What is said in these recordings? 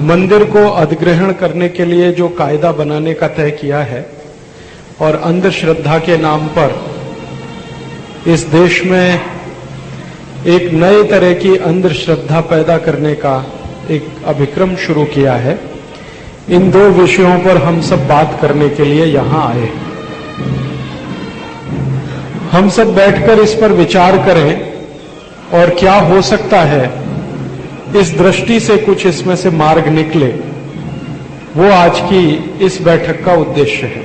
मंदिर को अधिग्रहण करने के लिए जो कायदा बनाने का तय किया है और अंधश्रद्धा के नाम पर इस देश में एक नए तरह की अंधश्रद्धा पैदा करने का एक अभिक्रम शुरू किया है, इन दो विषयों पर हम सब बात करने के लिए यहां आए। हम सब बैठकर इस पर विचार करें और क्या हो सकता है इस दृष्टि से कुछ इसमें से मार्ग निकले, वो आज की इस बैठक का उद्देश्य है।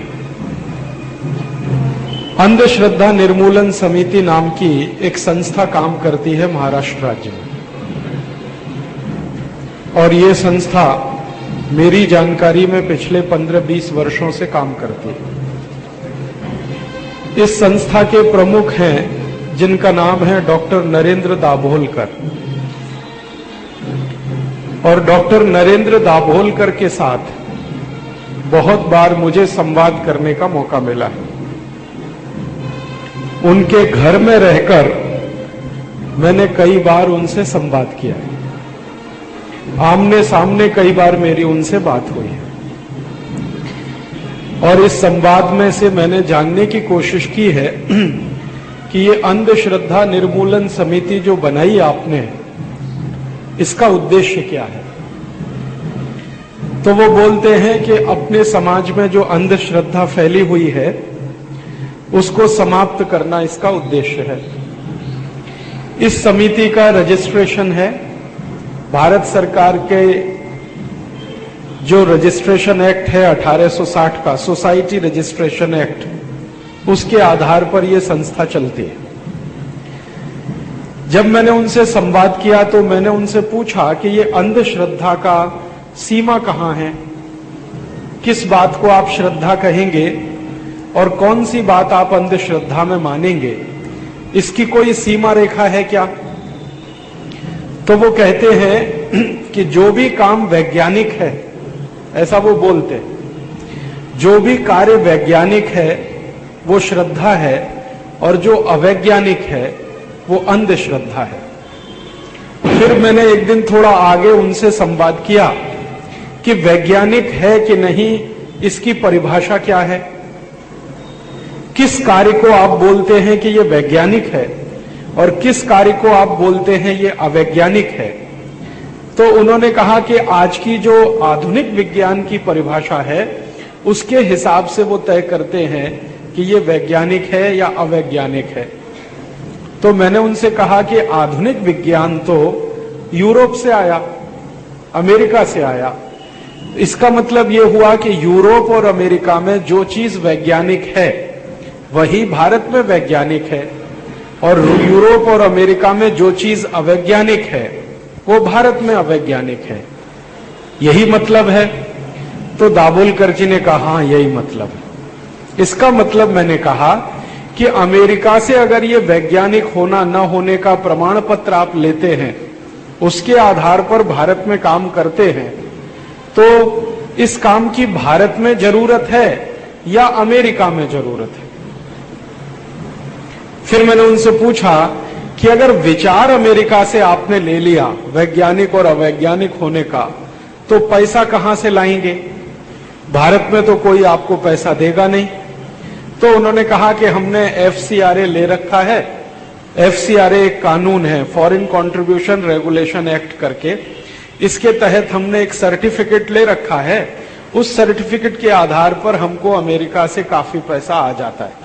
अंधश्रद्धा निर्मूलन समिति नाम की एक संस्था काम करती है महाराष्ट्र राज्य में, और ये संस्था मेरी जानकारी में पिछले 15-20 वर्षों से काम करती है। इस संस्था के प्रमुख हैं जिनका नाम है डॉक्टर नरेंद्र दाभोलकर, और डॉक्टर नरेंद्र दाभोलकर के साथ बहुत बार मुझे संवाद करने का मौका मिला है। उनके घर में रहकर मैंने कई बार उनसे संवाद किया है, आमने सामने कई बार मेरी उनसे बात हुई है, और इस संवाद में से मैंने जानने की कोशिश की है कि ये अंधश्रद्धा निर्मूलन समिति जो बनाई आपने, इसका उद्देश्य क्या है। तो वो बोलते हैं कि अपने समाज में जो अंधश्रद्धा फैली हुई है उसको समाप्त करना इसका उद्देश्य है। इस समिति का रजिस्ट्रेशन है भारत सरकार के जो रजिस्ट्रेशन एक्ट है 1860 का, सोसाइटी रजिस्ट्रेशन एक्ट, उसके आधार पर यह संस्था चलती है। जब मैंने उनसे संवाद किया तो मैंने उनसे पूछा कि ये अंधश्रद्धा का सीमा कहां है, किस बात को आप श्रद्धा कहेंगे और कौन सी बात आप अंधश्रद्धा में मानेंगे, इसकी कोई सीमा रेखा है क्या। तो वो कहते हैं कि जो भी काम वैज्ञानिक है, ऐसा वो बोलते हैं, जो भी कार्य वैज्ञानिक है वो श्रद्धा है, और जो अवैज्ञानिक है वो अंधश्रद्धा है। फिर मैंने एक दिन थोड़ा आगे उनसे संवाद किया कि वैज्ञानिक है कि नहीं, इसकी परिभाषा क्या है, किस कार्य को आप बोलते हैं कि ये वैज्ञानिक है और किस कार्य को आप बोलते हैं ये अवैज्ञानिक है। तो उन्होंने कहा कि आज की जो आधुनिक विज्ञान की परिभाषा है उसके हिसाब से वो तय करते हैं कि ये वैज्ञानिक है या अवैज्ञानिक है। तो मैंने उनसे कहा कि आधुनिक विज्ञान तो यूरोप से आया, अमेरिका से आया, इसका मतलब ये हुआ कि यूरोप और अमेरिका में जो चीज वैज्ञानिक है वही भारत में वैज्ञानिक है, और यूरोप और अमेरिका में जो चीज अवैज्ञानिक है वो भारत में अवैज्ञानिक है। यही मतलब है। तो दाभोलकर जी ने कहा हाँ यही मतलब है। इसका मतलब मैंने कहा कि अमेरिका से अगर ये वैज्ञानिक होना न होने का प्रमाण पत्र आप लेते हैं, उसके आधार पर भारत में काम करते हैं, तो इस काम की भारत में जरूरत है या अमेरिका में जरूरत है। फिर मैंने उनसे पूछा कि अगर विचार अमेरिका से आपने ले लिया वैज्ञानिक और अवैज्ञानिक होने का, तो पैसा कहां से लाएंगे, भारत में तो कोई आपको पैसा देगा नहीं। तो उन्होंने कहा कि हमने FCRA ले रखा है। FCRA एक कानून है, फॉरेन कंट्रीब्यूशन रेगुलेशन एक्ट करके, इसके तहत हमने एक सर्टिफिकेट ले रखा है। उस सर्टिफिकेट के आधार पर हमको अमेरिका से काफी पैसा आ जाता है।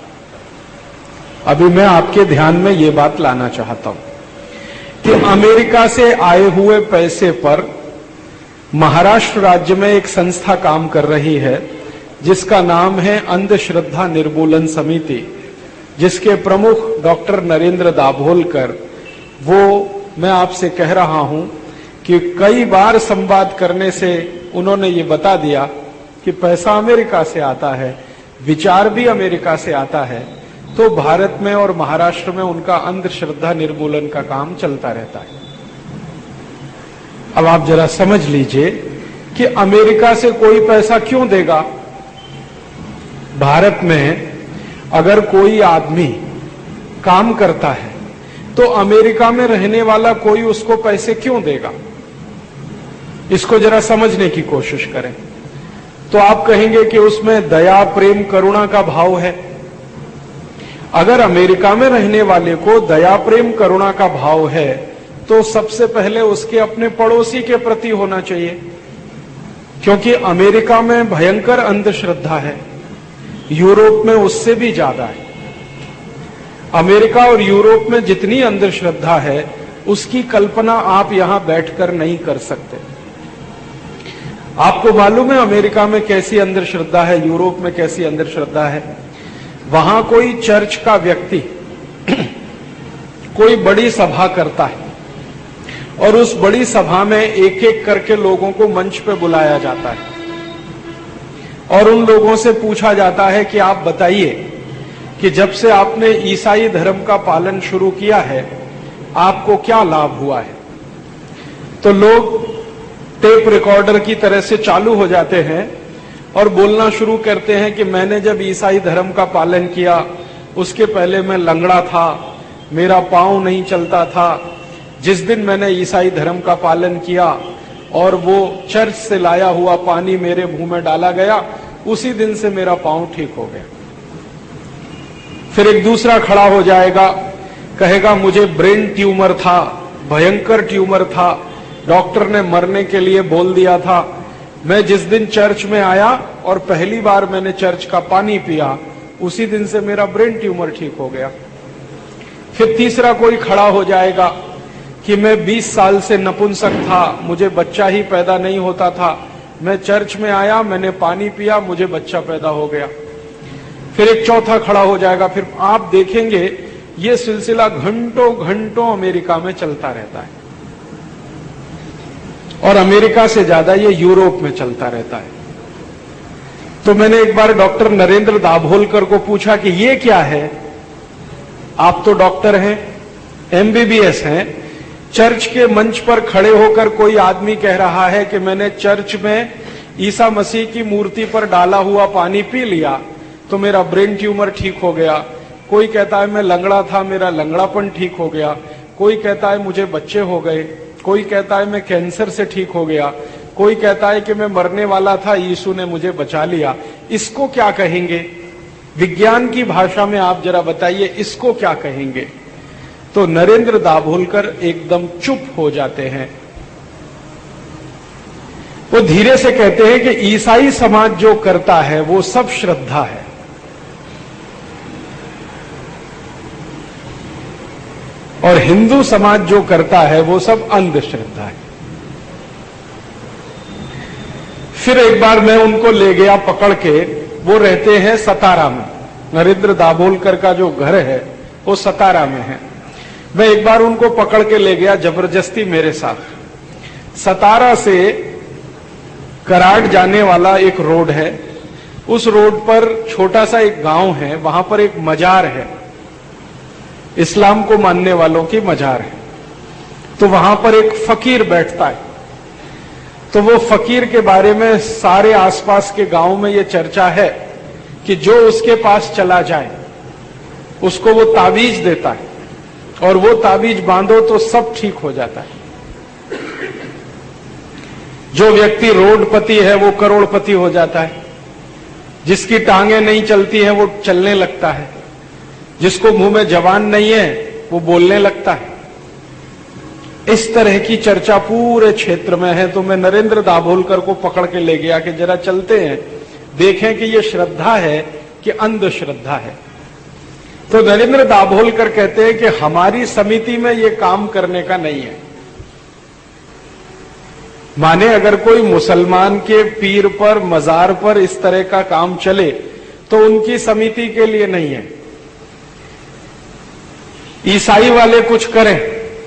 अभी मैं आपके ध्यान में ये बात लाना चाहता हूं कि अमेरिका से आए हुए पैसे पर महाराष्ट्र राज्य में एक संस्था काम कर रही है जिसका नाम है अंधश्रद्धा निर्मूलन समिति, जिसके प्रमुख डॉक्टर नरेंद्र दाभोलकर, वो मैं आपसे कह रहा हूं कि कई बार संवाद करने से उन्होंने ये बता दिया कि पैसा अमेरिका से आता है, विचार भी अमेरिका से आता है, तो भारत में और महाराष्ट्र में उनका अंधश्रद्धा निर्मूलन का काम चलता रहता है। अब आप जरा समझ लीजिए कि अमेरिका से कोई पैसा क्यों देगा। भारत में अगर कोई आदमी काम करता है तो अमेरिका में रहने वाला कोई उसको पैसे क्यों देगा। इसको जरा समझने की कोशिश करें तो आप कहेंगे कि उसमें दया, प्रेम, करुणा का भाव है। अगर अमेरिका में रहने वाले को दया, प्रेम, करुणा का भाव है तो सबसे पहले उसके अपने पड़ोसी के प्रति होना चाहिए, क्योंकि अमेरिका में भयंकर अंधश्रद्धा है, यूरोप में उससे भी ज्यादा है। अमेरिका और यूरोप में जितनी अंधश्रद्धा है उसकी कल्पना आप यहां बैठकर नहीं कर सकते। आपको मालूम है अमेरिका में कैसी अंधश्रद्धा है, यूरोप में कैसी अंधश्रद्धा है। वहां कोई चर्च का व्यक्ति कोई बड़ी सभा करता है और उस बड़ी सभा में एक एक करके लोगों को मंच पे बुलाया जाता है और उन लोगों से पूछा जाता है कि आप बताइए कि जब से आपने ईसाई धर्म का पालन शुरू किया है आपको क्या लाभ हुआ है। तो लोग टेप रिकॉर्डर की तरह से चालू हो जाते हैं और बोलना शुरू करते हैं कि मैंने जब ईसाई धर्म का पालन किया उसके पहले मैं लंगड़ा था, मेरा पांव नहीं चलता था। जिस दिन मैंने ईसाई धर्म का पालन किया और वो चर्च से लाया हुआ पानी मेरे मुंह में डाला गया, उसी दिन से मेरा पांव ठीक हो गया। फिर एक दूसरा खड़ा हो जाएगा, कहेगा मुझे ब्रेन ट्यूमर था, भयंकर ट्यूमर था, डॉक्टर ने मरने के लिए बोल दिया था। मैं जिस दिन चर्च में आया और पहली बार मैंने चर्च का पानी पिया, उसी दिन से मेरा ब्रेन ट्यूमर ठीक हो गया। फिर तीसरा कोई खड़ा हो जाएगा कि मैं 20 साल से नपुंसक था, मुझे बच्चा ही पैदा नहीं होता था, मैं चर्च में आया, मैंने पानी पिया, मुझे बच्चा पैदा हो गया। फिर एक चौथा खड़ा हो जाएगा। फिर आप देखेंगे ये सिलसिला घंटों घंटों अमेरिका में चलता रहता है और अमेरिका से ज्यादा ये यूरोप में चलता रहता है। तो मैंने एक बार डॉक्टर नरेंद्र दाभोलकर को पूछा कि ये क्या है, आप तो डॉक्टर हैं, एमबीबीएस हैं, चर्च के मंच पर खड़े होकर कोई आदमी कह रहा है कि मैंने चर्च में ईसा मसीह की मूर्ति पर डाला हुआ पानी पी लिया तो मेरा ब्रेन ट्यूमर ठीक हो गया। कोई कहता है मैं लंगड़ा था, मेरा लंगड़ापन ठीक हो गया। कोई कहता है मुझे बच्चे हो गए। कोई कहता है मैं कैंसर से ठीक हो गया। कोई कहता है कि मैं मरने वाला था, यीशु ने मुझे बचा लिया। इसको क्या कहेंगे? विज्ञान की भाषा में आप जरा बताइए इसको क्या कहेंगे? तो नरेंद्र दाभोलकर एकदम चुप हो जाते हैं। वो धीरे से कहते हैं कि ईसाई समाज जो करता है वो सब श्रद्धा है और हिंदू समाज जो करता है वो सब अंधश्रद्धा है। फिर एक बार मैं उनको ले गया पकड़ के, वो रहते हैं सतारा में, नरेंद्र दाभोलकर का जो घर है वो सतारा में है। मैं एक बार उनको पकड़ के ले गया जबरदस्ती मेरे साथ। सतारा से कराड़ जाने वाला एक रोड है, उस रोड पर छोटा सा एक गांव है, वहां पर एक मजार है, इस्लाम को मानने वालों की मजार है। तो वहां पर एक फकीर बैठता है। तो वो फकीर के बारे में सारे आसपास के गांव में ये चर्चा है कि जो उसके पास चला जाए उसको वो ताबीज देता है और वो ताबीज बांधो तो सब ठीक हो जाता है। जो व्यक्ति रोडपति है वो करोड़पति हो जाता है, जिसकी टांगें नहीं चलती है वो चलने लगता है, जिसको मुंह में जबान नहीं है वो बोलने लगता है। इस तरह की चर्चा पूरे क्षेत्र में है। तो मैं नरेंद्र दाभोलकर को पकड़ के ले गया कि जरा चलते हैं, देखें कि ये श्रद्धा है कि अंधश्रद्धा है। तो नरेंद्र दाभोलकर कहते हैं कि हमारी समिति में ये काम करने का नहीं है। माने अगर कोई मुसलमान के पीर पर, मजार पर इस तरह का काम चले तो उनकी समिति के लिए नहीं है। ईसाई वाले कुछ करें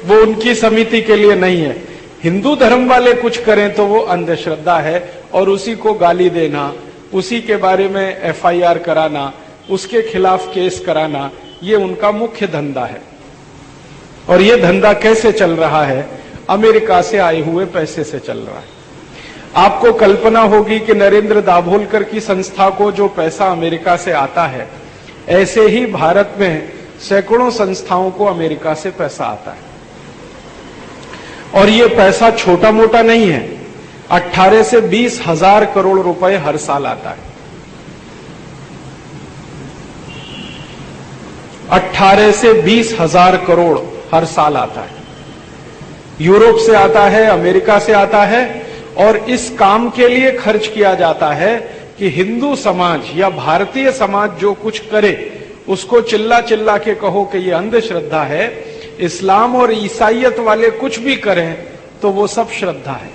वो उनकी समिति के लिए नहीं है। हिंदू धर्म वाले कुछ करें तो वो अंधश्रद्धा है और उसी को गाली देना, उसी के बारे में एफआईआर कराना, उसके खिलाफ केस कराना, ये उनका मुख्य धंधा है। और ये धंधा कैसे चल रहा है? अमेरिका से आए हुए पैसे से चल रहा है। आपको कल्पना होगी कि नरेंद्र दाभोलकर की संस्था को जो पैसा अमेरिका से आता है, ऐसे ही भारत में सैकड़ों संस्थाओं को अमेरिका से पैसा आता है। और ये पैसा छोटा मोटा नहीं है। 18 से 20 हजार करोड़ रुपए हर साल आता है। 18 से 20 हजार करोड़ हर साल आता है। यूरोप से आता है, अमेरिका से आता है, और इस काम के लिए खर्च किया जाता है कि हिंदू समाज या भारतीय समाज जो कुछ करे उसको चिल्ला चिल्ला के कहो कि ये अंधश्रद्धा है। इस्लाम और ईसाइयत वाले कुछ भी करें तो वो सब श्रद्धा है।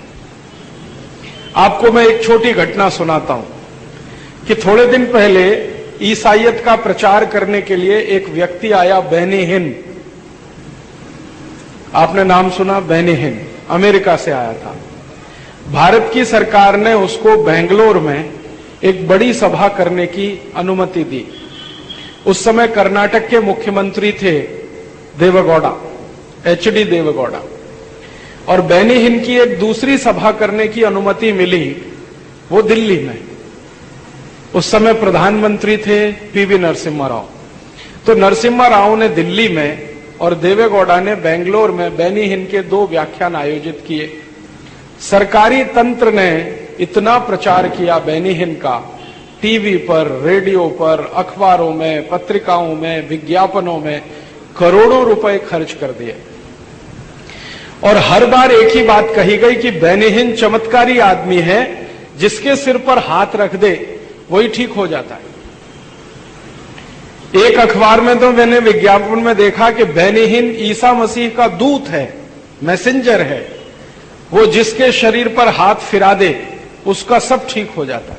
आपको मैं एक छोटी घटना सुनाता हूं कि थोड़े दिन पहले ईसाइयत का प्रचार करने के लिए एक व्यक्ति आया, बेनी हिन। आपने नाम सुना? बेनी हिन अमेरिका से आया था। भारत की सरकार ने उसको बेंगलोर में एक बड़ी सभा करने की अनुमति दी। उस समय कर्नाटक के मुख्यमंत्री थे देवेगौड़ा, एचडी देवेगौड़ा, और बेनी हिन की एक दूसरी सभा करने की अनुमति मिली, वो दिल्ली में। उस समय प्रधानमंत्री थे पीवी नरसिम्हा राव। तो नरसिम्हा राव ने दिल्ली में और देवेगौड़ा ने बेंगलोर में बेनी हिन के 2 व्याख्यान आयोजित किए। सरकारी तंत्र ने इतना प्रचार किया बेनी हिन का, टीवी पर, रेडियो पर, अखबारों में, पत्रिकाओं में, विज्ञापनों में करोड़ों रुपए खर्च कर दिए। और हर बार एक ही बात कही गई कि बेनी हिन चमत्कारी आदमी है, जिसके सिर पर हाथ रख दे वही ठीक हो जाता है। एक अखबार में तो मैंने विज्ञापन में देखा कि बेनी हिन ईसा मसीह का दूत है, मैसेंजर है। वो जिसके शरीर पर हाथ फिरा दे उसका सब ठीक हो जाता है।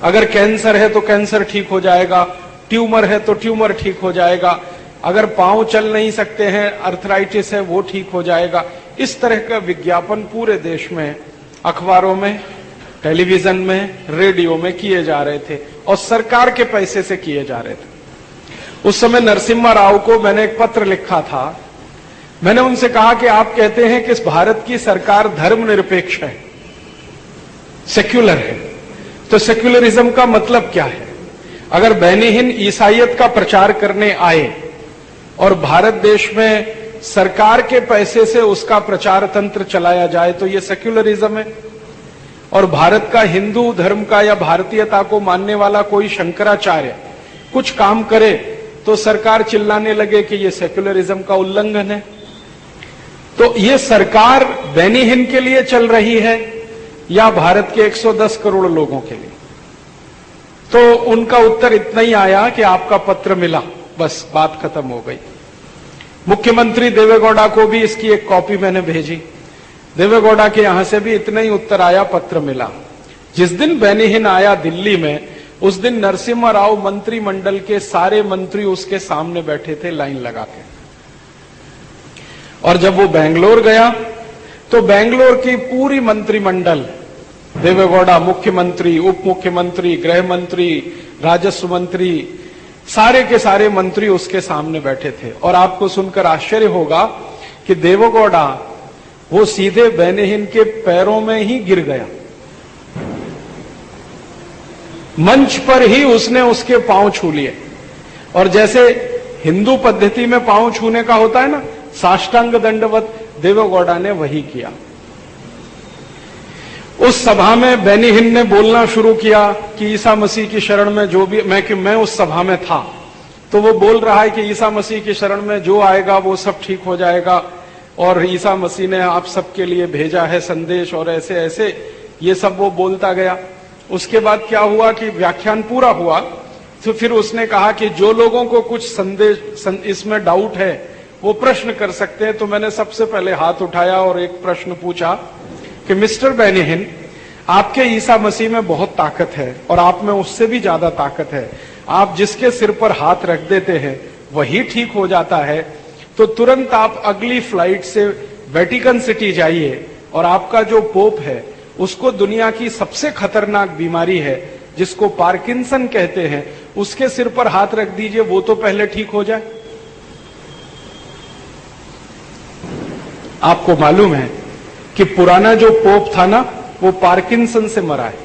अगर कैंसर है तो कैंसर ठीक हो जाएगा, ट्यूमर है तो ट्यूमर ठीक हो जाएगा, अगर पांव चल नहीं सकते हैं, अर्थराइटिस है, वो ठीक हो जाएगा। इस तरह का विज्ञापन पूरे देश में अखबारों में, टेलीविजन में, रेडियो में किए जा रहे थे और सरकार के पैसे से किए जा रहे थे। उस समय नरसिम्हा राव को मैंने एक पत्र लिखा था। मैंने उनसे कहा कि आप कहते हैं कि भारत की सरकार धर्मनिरपेक्ष है, सेक्युलर है, तो सेक्युलरिज्म का मतलब क्या है? अगर बेनी हिन ईसाइयत का प्रचार करने आए और भारत देश में सरकार के पैसे से उसका प्रचार तंत्र चलाया जाए तो ये सेक्युलरिज्म है। और भारत का हिंदू धर्म का या भारतीयता को मानने वाला कोई शंकराचार्य कुछ काम करे तो सरकार चिल्लाने लगे कि ये सेक्युलरिज्म का उल्लंघन है। तो ये सरकार बेनी हिन के लिए चल रही है या भारत के 110 करोड़ लोगों के लिए? तो उनका उत्तर इतना ही आया कि आपका पत्र मिला, बस बात खत्म हो गई। मुख्यमंत्री देवेगौड़ा को भी इसकी एक कॉपी मैंने भेजी। देवेगौड़ा के यहां से भी इतना ही उत्तर आया, पत्र मिला। जिस दिन बेनी हिन आया दिल्ली में, उस दिन नरसिम्हा राव मंत्रिमंडल के सारे मंत्री उसके सामने बैठे थे लाइन लगा के। और जब वो बेंगलोर गया तो बेंगलोर की पूरी मंत्रिमंडल, देवेगौड़ा मुख्यमंत्री, उप मुख्यमंत्री, गृह मंत्री, राजस्व मंत्री, सारे के सारे मंत्री उसके सामने बैठे थे। और आपको सुनकर आश्चर्य होगा कि देवेगौड़ा वो सीधे बेनी हिन के पैरों में ही गिर गया। मंच पर ही उसने उसके पांव छू लिए। और जैसे हिंदू पद्धति में पांव छूने का होता है ना, साष्टांग दंडवत, देवेगौड़ा ने वही किया। उस सभा में बेनी हिन ने बोलना शुरू किया कि ईसा मसीह की शरण में जो भी, मैं उस सभा में था, तो वो बोल रहा है कि ईसा मसीह की शरण में जो आएगा वो सब ठीक हो जाएगा, और ईसा मसीह ने आप सबके लिए भेजा है संदेश, और ऐसे ऐसे ये सब वो बोलता गया। उसके बाद क्या हुआ कि व्याख्यान पूरा हुआ तो फिर उसने कहा कि जो लोगों को कुछ संदेश इसमें डाउट है वो प्रश्न कर सकते हैं। तो मैंने सबसे पहले हाथ उठाया और एक प्रश्न पूछा कि मिस्टर बेनी हिन, आपके ईसा मसीह में बहुत ताकत है और आप में उससे भी ज्यादा ताकत है। आप जिसके सिर पर हाथ रख देते हैं वही ठीक हो जाता है, तो तुरंत आप अगली फ्लाइट से वेटिकन सिटी जाइए और आपका जो पोप है उसको दुनिया की सबसे खतरनाक बीमारी है जिसको पार्किंसन कहते हैं, उसके सिर पर हाथ रख दीजिए, वो तो पहले ठीक हो जाए। आपको मालूम है कि पुराना जो पोप था ना, वो पार्किंसन से मरा है।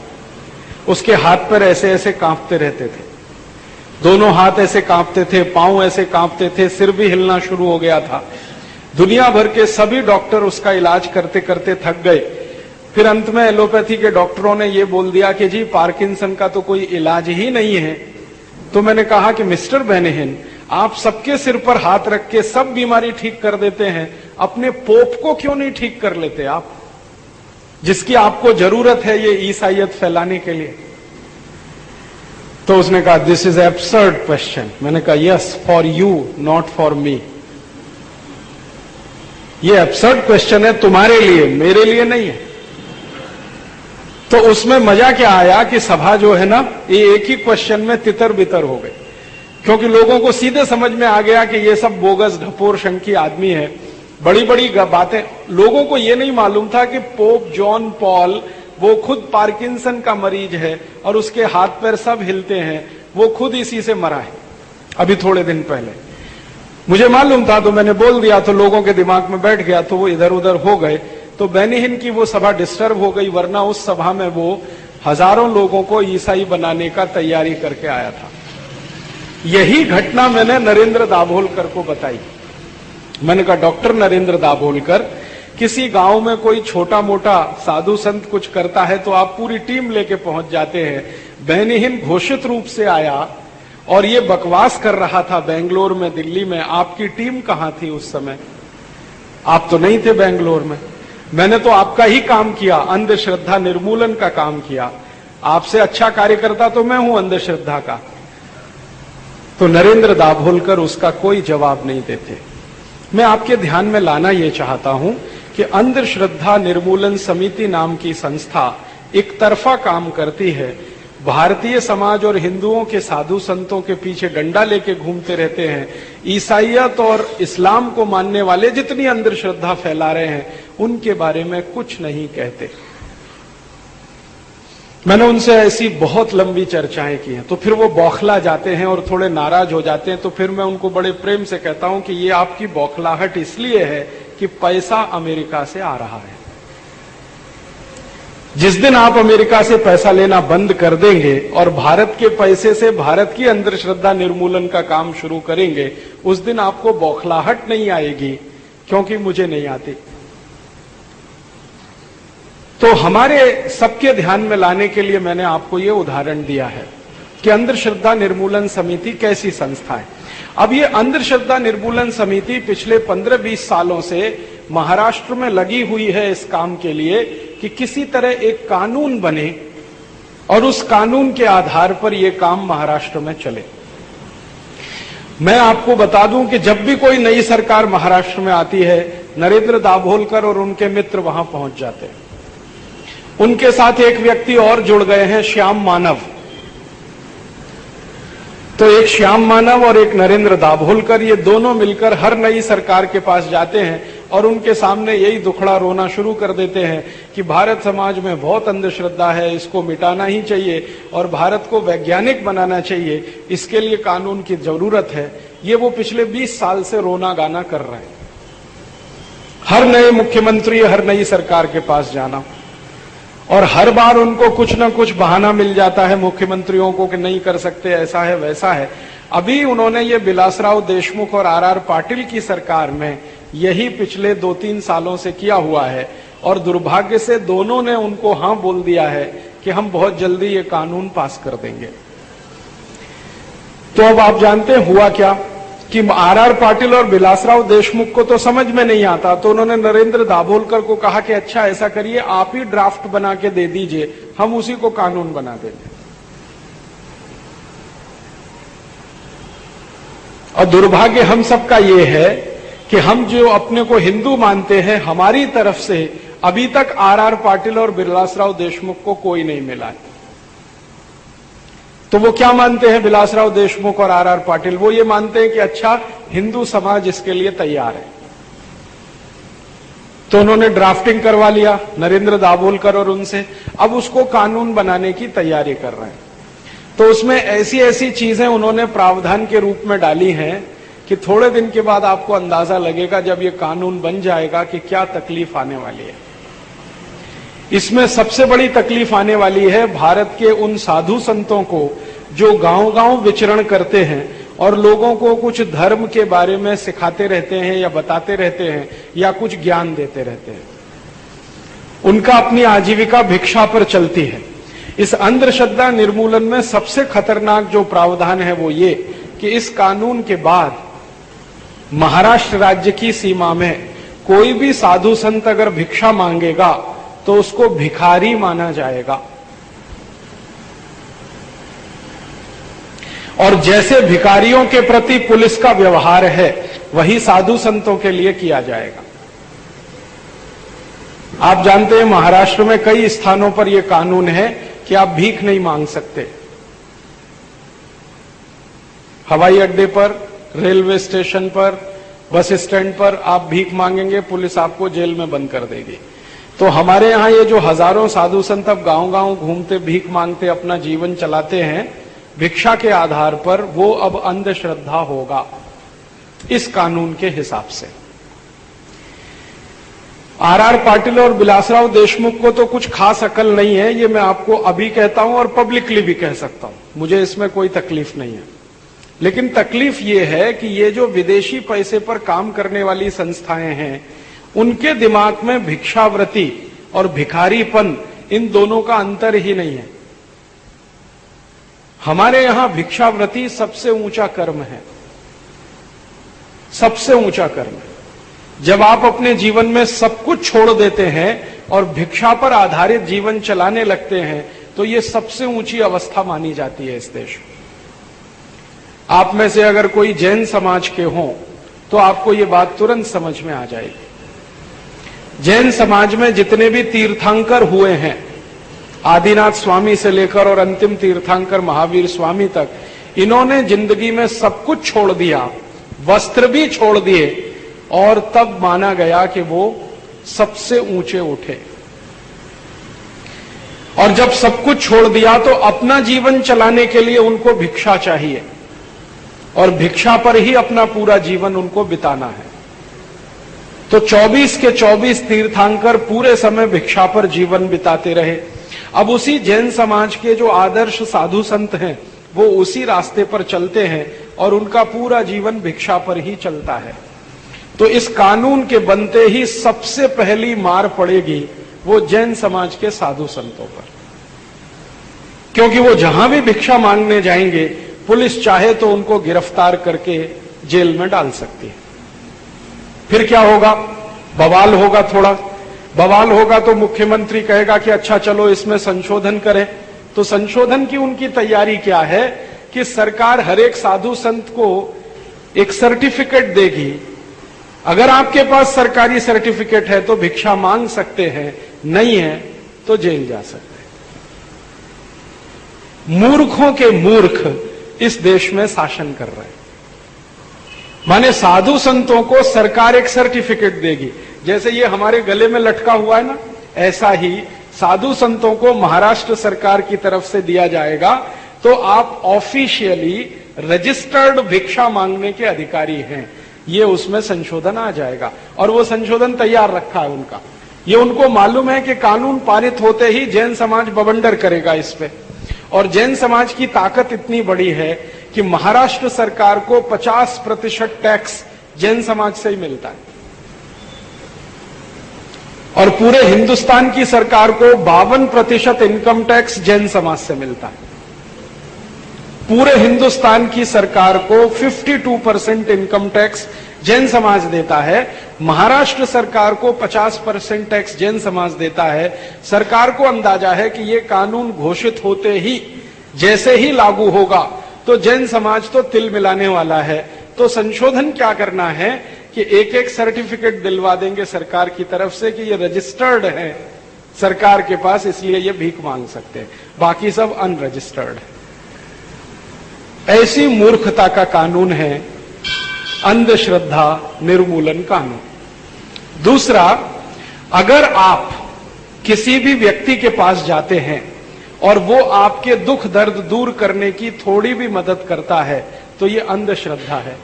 उसके हाथ पैर ऐसे ऐसे कांपते रहते थे, दोनों हाथ ऐसे कांपते थे, पांव ऐसे कांपते थे, सिर भी हिलना शुरू हो गया था। दुनिया भर के सभी डॉक्टर उसका इलाज करते करते थक गए। फिर अंत में एलोपैथी के डॉक्टरों ने ये बोल दिया कि जी पार्किंसन का तो कोई इलाज ही नहीं है। तो मैंने कहा कि मिस्टर बेनेहिन, आप सबके सिर पर हाथ रख के सब बीमारी ठीक कर देते हैं, अपने पोप को क्यों नहीं ठीक कर लेते आप, जिसकी आपको जरूरत है ये ईसाईयत फैलाने के लिए। तो उसने कहा दिस इज एब्सर्ड क्वेश्चन। मैंने कहा yes, for you not for me. ये एब्सर्ड क्वेश्चन है तुम्हारे लिए, मेरे लिए नहीं है। तो उसमें मजा क्या आया कि सभा जो है ना, ये एक ही क्वेश्चन में तितर बितर हो गई, क्योंकि लोगों को सीधे समझ में आ गया कि ये सब बोगस ढपोर शंकी आदमी है। बड़ी बड़ी बातें, लोगों को ये नहीं मालूम था कि पोप जॉन पॉल वो खुद पार्किंसन का मरीज है और उसके हाथ पैर सब हिलते हैं, वो खुद इसी से मरा है अभी थोड़े दिन पहले। मुझे मालूम था तो मैंने बोल दिया, तो लोगों के दिमाग में बैठ गया, तो वो इधर उधर हो गए। तो बेनिहिन की वो सभा डिस्टर्ब हो गई, वरना उस सभा में वो हजारों लोगों को ईसाई बनाने का तैयारी करके आया था। यही घटना मैंने नरेंद्र दाभोलकर को बताई। मैंने कहा डॉक्टर नरेंद्र दाभोलकर, किसी गांव में कोई छोटा मोटा साधु संत कुछ करता है तो आप पूरी टीम लेके पहुंच जाते हैं। बेनिहिन घोषित रूप से आया और ये बकवास कर रहा था बेंगलोर में, दिल्ली में। आपकी टीम कहां थी उस समय? आप तो नहीं थे बेंगलोर में। मैंने तो आपका ही काम किया, अंधश्रद्धा निर्मूलन का काम किया। आपसे अच्छा कार्यकर्ता तो मैं हूं अंधश्रद्धा का। तो नरेंद्र दाभोलकर उसका कोई जवाब नहीं देते। मैं आपके ध्यान में लाना यह चाहता हूं कि अंधश्रद्धा निर्मूलन समिति नाम की संस्था एक तरफा काम करती है। भारतीय समाज और हिंदुओं के साधु संतों के पीछे डंडा लेके घूमते रहते हैं। ईसाईयत और इस्लाम को मानने वाले जितनी अंधश्रद्धा फैला रहे हैं उनके बारे में कुछ नहीं कहते। मैंने उनसे ऐसी बहुत लंबी चर्चाएं की हैं, तो फिर वो बौखला जाते हैं और थोड़े नाराज हो जाते हैं। तो फिर मैं उनको बड़े प्रेम से कहता हूं कि ये आपकी बौखलाहट इसलिए है कि पैसा अमेरिका से आ रहा है। जिस दिन आप अमेरिका से पैसा लेना बंद कर देंगे और भारत के पैसे से भारत की अंधश्रद्धा निर्मूलन का काम शुरू करेंगे, उस दिन आपको बौखलाहट नहीं आएगी, क्योंकि मुझे नहीं आती। तो हमारे सबके ध्यान में लाने के लिए मैंने आपको ये उदाहरण दिया है कि अंधश्रद्धा निर्मूलन समिति कैसी संस्था है। अब ये अंधश्रद्धा निर्मूलन समिति पिछले 15-20 सालों से महाराष्ट्र में लगी हुई है इस काम के लिए कि किसी तरह एक कानून बने और उस कानून के आधार पर यह काम महाराष्ट्र में चले। मैं आपको बता दूं कि जब भी कोई नई सरकार महाराष्ट्र में आती है, नरेंद्र दाभोलकर और उनके मित्र वहां पहुंच जाते हैं। उनके साथ एक व्यक्ति और जुड़ गए हैं, श्याम मानव। तो एक श्याम मानव और एक नरेंद्र दाभोलकर, ये दोनों मिलकर हर नई सरकार के पास जाते हैं और उनके सामने यही दुखड़ा रोना शुरू कर देते हैं कि भारत समाज में बहुत अंधश्रद्धा है, इसको मिटाना ही चाहिए और भारत को वैज्ञानिक बनाना चाहिए, इसके लिए कानून की जरूरत है। ये वो पिछले 20 साल से रोना गाना कर रहे हैं। हर नए मुख्यमंत्री, हर नई सरकार के पास जाना, और हर बार उनको कुछ ना कुछ बहाना मिल जाता है मुख्यमंत्रियों को कि नहीं कर सकते, ऐसा है वैसा है। अभी उन्होंने ये विलासराव देशमुख और आर पाटिल की सरकार में यही पिछले 2-3 सालों से किया हुआ है और दुर्भाग्य से दोनों ने उनको हां बोल दिया है कि हम बहुत जल्दी ये कानून पास कर देंगे। तो अब आप जानते हैं हुआ क्या कि आर पाटिल और विलासराव देशमुख को तो समझ में नहीं आता, तो उन्होंने नरेंद्र दाभोलकर को कहा कि अच्छा ऐसा करिए, आप ही ड्राफ्ट बना के दे दीजिए, हम उसी को कानून बना देंगे। और दुर्भाग्य हम सबका ये है कि हम जो अपने को हिंदू मानते हैं, हमारी तरफ से अभी तक आर पाटिल और विलासराव देशमुख को कोई नहीं मिला है। तो वो क्या मानते हैं विलासराव देशमुख और आर पाटिल? वो ये मानते हैं कि अच्छा हिंदू समाज इसके लिए तैयार है। तो उन्होंने ड्राफ्टिंग करवा लिया नरेंद्र दाभोलकर और उनसे, अब उसको कानून बनाने की तैयारी कर रहे हैं। तो उसमें ऐसी ऐसी चीजें उन्होंने प्रावधान के रूप में डाली हैं कि थोड़े दिन के बाद आपको अंदाजा लगेगा जब ये कानून बन जाएगा कि क्या तकलीफ आने वाली है। इसमें सबसे बड़ी तकलीफ आने वाली है भारत के उन साधु संतों को जो गांव-गांव विचरण करते हैं और लोगों को कुछ धर्म के बारे में सिखाते रहते हैं या बताते रहते हैं या कुछ ज्ञान देते रहते हैं। उनका अपनी आजीविका भिक्षा पर चलती है। इस अंधश्रद्धा निर्मूलन में सबसे खतरनाक जो प्रावधान है वो ये कि इस कानून के बाद महाराष्ट्र राज्य की सीमा में कोई भी साधु संत अगर भिक्षा मांगेगा तो उसको भिखारी माना जाएगा, और जैसे भिखारियों के प्रति पुलिस का व्यवहार है वही साधु संतों के लिए किया जाएगा। आप जानते हैं महाराष्ट्र में कई स्थानों पर यह कानून है कि आप भीख नहीं मांग सकते। हवाई अड्डे पर, रेलवे स्टेशन पर, बस स्टैंड पर आप भीख मांगेंगे, पुलिस आपको जेल में बंद कर देगी। तो हमारे यहां ये जो हजारों साधु संत अब गांव-गांव घूमते भीख मांगते अपना जीवन चलाते हैं भिक्षा के आधार पर, वो अब अंधश्रद्धा होगा इस कानून के हिसाब से। आर पाटिल और बिलासराव देशमुख को तो कुछ खास अकल नहीं है, ये मैं आपको अभी कहता हूं और पब्लिकली भी कह सकता हूं, मुझे इसमें कोई तकलीफ नहीं है। लेकिन तकलीफ ये है कि ये जो विदेशी पैसे पर काम करने वाली संस्थाएं हैं उनके दिमाग में भिक्षावृत्ति और भिखारीपन इन दोनों का अंतर ही नहीं है। हमारे यहां भिक्षावृत्ति सबसे ऊंचा कर्म है, सबसे ऊंचा कर्म है। जब आप अपने जीवन में सब कुछ छोड़ देते हैं और भिक्षा पर आधारित जीवन चलाने लगते हैं तो ये सबसे ऊंची अवस्था मानी जाती है इस देश में। आप में से अगर कोई जैन समाज के हों तो आपको ये बात तुरंत समझ में आ जाएगी। जैन समाज में जितने भी तीर्थंकर हुए हैं, आदिनाथ स्वामी से लेकर और अंतिम तीर्थंकर महावीर स्वामी तक, इन्होंने जिंदगी में सब कुछ छोड़ दिया, वस्त्र भी छोड़ दिए, और तब माना गया कि वो सबसे ऊंचे उठे। और जब सब कुछ छोड़ दिया तो अपना जीवन चलाने के लिए उनको भिक्षा चाहिए और भिक्षा पर ही अपना पूरा जीवन उनको बिताना है। तो 24 के 24 तीर्थंकर पूरे समय भिक्षा पर जीवन बिताते रहे। अब उसी जैन समाज के जो आदर्श साधु संत हैं वो उसी रास्ते पर चलते हैं और उनका पूरा जीवन भिक्षा पर ही चलता है। तो इस कानून के बनते ही सबसे पहली मार पड़ेगी वो जैन समाज के साधु संतों पर, क्योंकि वो जहां भी भिक्षा मांगने जाएंगे पुलिस चाहे तो उनको गिरफ्तार करके जेल में डाल सकती है। फिर क्या होगा? बवाल होगा, थोड़ा बवाल होगा तो मुख्यमंत्री कहेगा कि अच्छा चलो इसमें संशोधन करें। तो संशोधन की उनकी तैयारी क्या है कि सरकार हर एक साधु संत को एक सर्टिफिकेट देगी, अगर आपके पास सरकारी सर्टिफिकेट है तो भिक्षा मांग सकते हैं, नहीं है तो जेल जा सकते हैं। मूर्खों के मूर्ख इस देश में शासन कर रहे हैं। माने साधु संतों को सरकार एक सर्टिफिकेट देगी, जैसे ये हमारे गले में लटका हुआ है ना, ऐसा ही साधु संतों को महाराष्ट्र सरकार की तरफ से दिया जाएगा। तो आप ऑफिशियली रजिस्टर्ड भिक्षा मांगने के अधिकारी हैं, ये उसमें संशोधन आ जाएगा। और वो संशोधन तैयार रखा है उनका, ये उनको मालूम है कि कानून पारित होते ही जैन समाज बवंडर करेगा इस पे। और जैन समाज की ताकत इतनी बड़ी है कि महाराष्ट्र सरकार को 50% टैक्स जैन समाज से ही मिलता है और पूरे हिंदुस्तान की सरकार को 52% इनकम टैक्स जैन समाज से मिलता है। पूरे हिंदुस्तान की सरकार को 52% इनकम टैक्स जैन समाज देता है। महाराष्ट्र सरकार को 50% टैक्स जैन समाज देता है। सरकार को अंदाजा है कि ये कानून घोषित होते ही, जैसे ही लागू होगा तो जैन समाज तो तिल मिलाने वाला है। तो संशोधन क्या करना है कि एक एक सर्टिफिकेट दिलवा देंगे सरकार की तरफ से कि ये रजिस्टर्ड है सरकार के पास, इसलिए ये भीख मांग सकते हैं, बाकी सब अनरजिस्टर्ड है। ऐसी मूर्खता का कानून है अंधश्रद्धा निर्मूलन कानून। दूसरा, अगर आप किसी भी व्यक्ति के पास जाते हैं और वो आपके दुख दर्द दूर करने की थोड़ी भी मदद करता है तो ये अंधश्रद्धा है।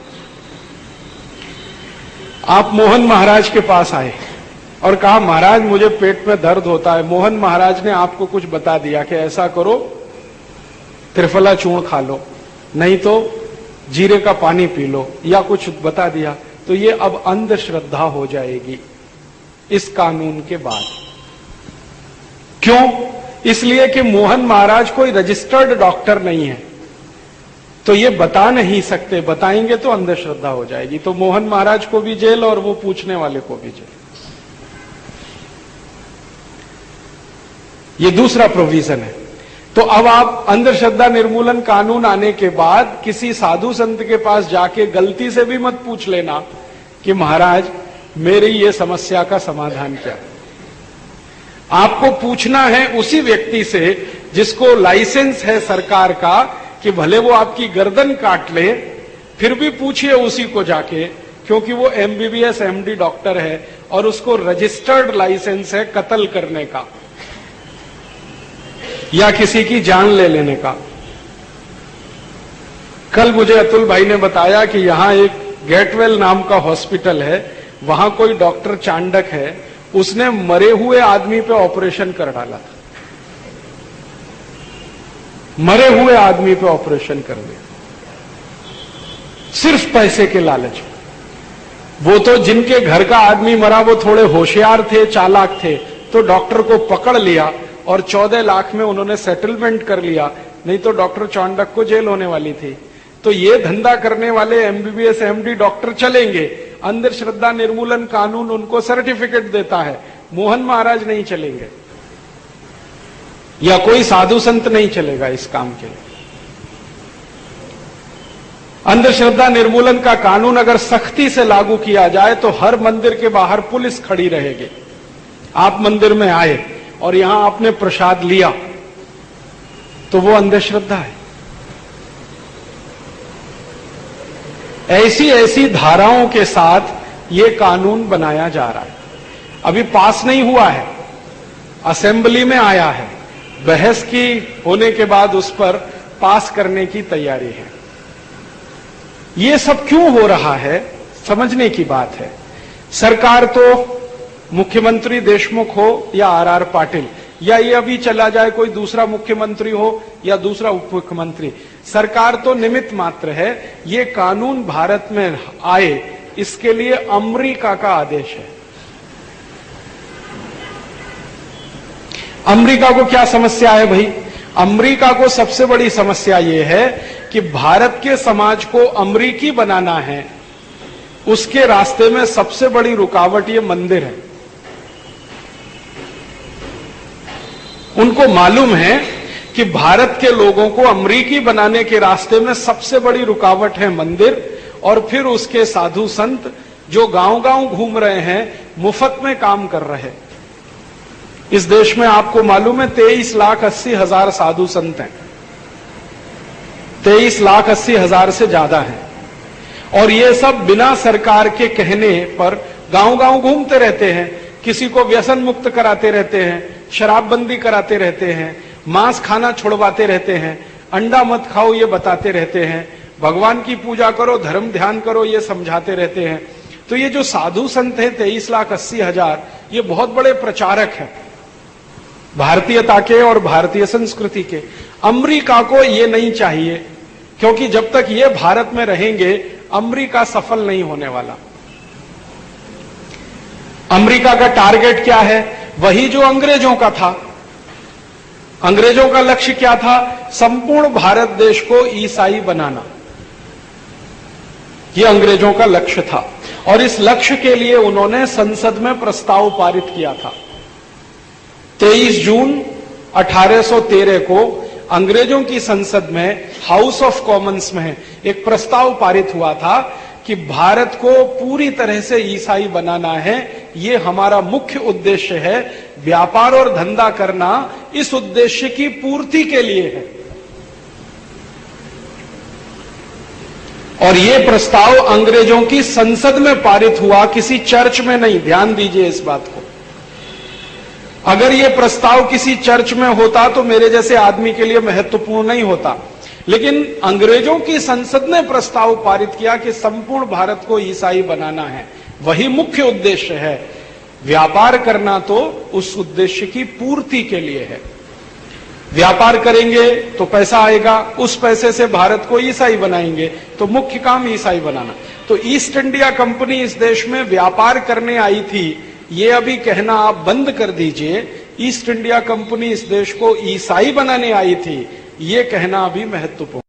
आप मोहन महाराज के पास आए और कहा महाराज मुझे पेट में दर्द होता है। मोहन महाराज ने आपको कुछ बता दिया कि ऐसा करो, त्रिफला चूर्ण खा लो, नहीं तो जीरे का पानी पी लो, या कुछ बता दिया, तो ये अब अंधश्रद्धा हो जाएगी इस कानून के बाद। क्यों? इसलिए कि मोहन महाराज कोई रजिस्टर्ड डॉक्टर नहीं है, तो ये बता नहीं सकते, बताएंगे तो अंधश्रद्धा हो जाएगी। तो मोहन महाराज को भी जेल और वो पूछने वाले को भी जेल। ये दूसरा प्रोविजन है। तो अब आप अंधश्रद्धा निर्मूलन कानून आने के बाद किसी साधु संत के पास जाके गलती से भी मत पूछ लेना कि महाराज मेरी ये समस्या का समाधान क्या। आपको पूछना है उसी व्यक्ति से जिसको लाइसेंस है सरकार का कि भले वो आपकी गर्दन काट ले, फिर भी पूछिए उसी को जाके, क्योंकि वो MBBS MD डॉक्टर है और उसको रजिस्टर्ड लाइसेंस है कत्ल करने का या किसी की जान ले लेने का। कल मुझे अतुल भाई ने बताया कि यहां एक गेटवेल नाम का हॉस्पिटल है, वहां कोई डॉक्टर चांडक है, उसने मरे हुए आदमी पे ऑपरेशन कर डाला था। मरे हुए आदमी पे ऑपरेशन कर दिया सिर्फ पैसे के लालच में। वो तो जिनके घर का आदमी मरा वो थोड़े होशियार थे, चालाक थे, तो डॉक्टर को पकड़ लिया और 14 लाख में उन्होंने सेटलमेंट कर लिया, नहीं तो डॉक्टर चांडक को जेल होने वाली थी। तो ये धंधा करने वाले MBBS MD डॉक्टर चलेंगे, अंधश्रद्धा निर्मूलन कानून उनको सर्टिफिकेट देता है, मोहन महाराज नहीं चलेंगे या कोई साधु संत नहीं चलेगा इस काम के लिए। अंधश्रद्धा निर्मूलन का कानून अगर सख्ती से लागू किया जाए तो हर मंदिर के बाहर पुलिस खड़ी रहेगी। आप मंदिर में आए और यहां आपने प्रसाद लिया तो वो अंधश्रद्धा है। ऐसी ऐसी धाराओं के साथ ये कानून बनाया जा रहा है। अभी पास नहीं हुआ है, असेंबली में आया है, बहस की होने के बाद उस पर पास करने की तैयारी है। ये सब क्यों हो रहा है समझने की बात है। सरकार तो मुख्यमंत्री देशमुख हो या RR पाटिल या ये अभी चला जाए कोई दूसरा मुख्यमंत्री हो या दूसरा उप मुख्यमंत्री, सरकार तो निमित्त मात्र है। ये कानून भारत में आए इसके लिए अमेरिका का आदेश है। अमेरिका को क्या समस्या है भाई? अमेरिका को सबसे बड़ी समस्या यह है कि भारत के समाज को अमेरिकी बनाना है, उसके रास्ते में सबसे बड़ी रुकावट ये मंदिर है। उनको मालूम है कि भारत के लोगों को अमेरिकी बनाने के रास्ते में सबसे बड़ी रुकावट है मंदिर, और फिर उसके साधु संत जो गांव-गांव घूम रहे हैं, मुफ्त में काम कर रहे हैं। इस देश में आपको मालूम है 23,80,000 साधु संत हैं, 23,80,000 से ज्यादा हैं, और ये सब बिना सरकार के कहने पर गांव-गांव घूमते रहते हैं, किसी को व्यसन मुक्त कराते रहते हैं, शराबबंदी कराते रहते हैं, मांस खाना छुड़वाते रहते हैं, अंडा मत खाओ ये बताते रहते हैं, भगवान की पूजा करो, धर्म ध्यान करो ये समझाते रहते हैं। तो ये जो साधु संत हैं 23,80,000, ये बहुत बड़े प्रचारक हैं भारतीयता के और भारतीय संस्कृति के। अमेरिका को ये नहीं चाहिए, क्योंकि जब तक ये भारत में रहेंगे अमेरिका सफल नहीं होने वाला। अमेरिका का टारगेट क्या है? वही जो अंग्रेजों का था। अंग्रेजों का लक्ष्य क्या था? संपूर्ण भारत देश को ईसाई बनाना। यह अंग्रेजों का लक्ष्य था, और इस लक्ष्य के लिए उन्होंने संसद में प्रस्ताव पारित किया था। 23 जून 1813 को अंग्रेजों की संसद में, हाउस ऑफ कॉमन्स में एक प्रस्ताव पारित हुआ था कि भारत को पूरी तरह से ईसाई बनाना है, ये हमारा मुख्य उद्देश्य है। व्यापार और धंधा करना इस उद्देश्य की पूर्ति के लिए है। और ये प्रस्ताव अंग्रेजों की संसद में पारित हुआ, किसी चर्च में नहीं। ध्यान दीजिए इस बात को। अगर ये प्रस्ताव किसी चर्च में होता तो मेरे जैसे आदमी के लिए महत्वपूर्ण नहीं होता, लेकिन अंग्रेजों की संसद ने प्रस्ताव पारित किया कि संपूर्ण भारत को ईसाई बनाना है, वही मुख्य उद्देश्य है। व्यापार करना तो उस उद्देश्य की पूर्ति के लिए है। व्यापार करेंगे तो पैसा आएगा, उस पैसे से भारत को ईसाई बनाएंगे, तो मुख्य काम ईसाई बनाना। तो ईस्ट इंडिया कंपनी इस देश में व्यापार करने आई थी, ये अभी कहना आप बंद कर दीजिए ईस्ट इंडिया कंपनी इस देश को ईसाई बनाने आई थी, ये कहना भी महत्वपूर्ण।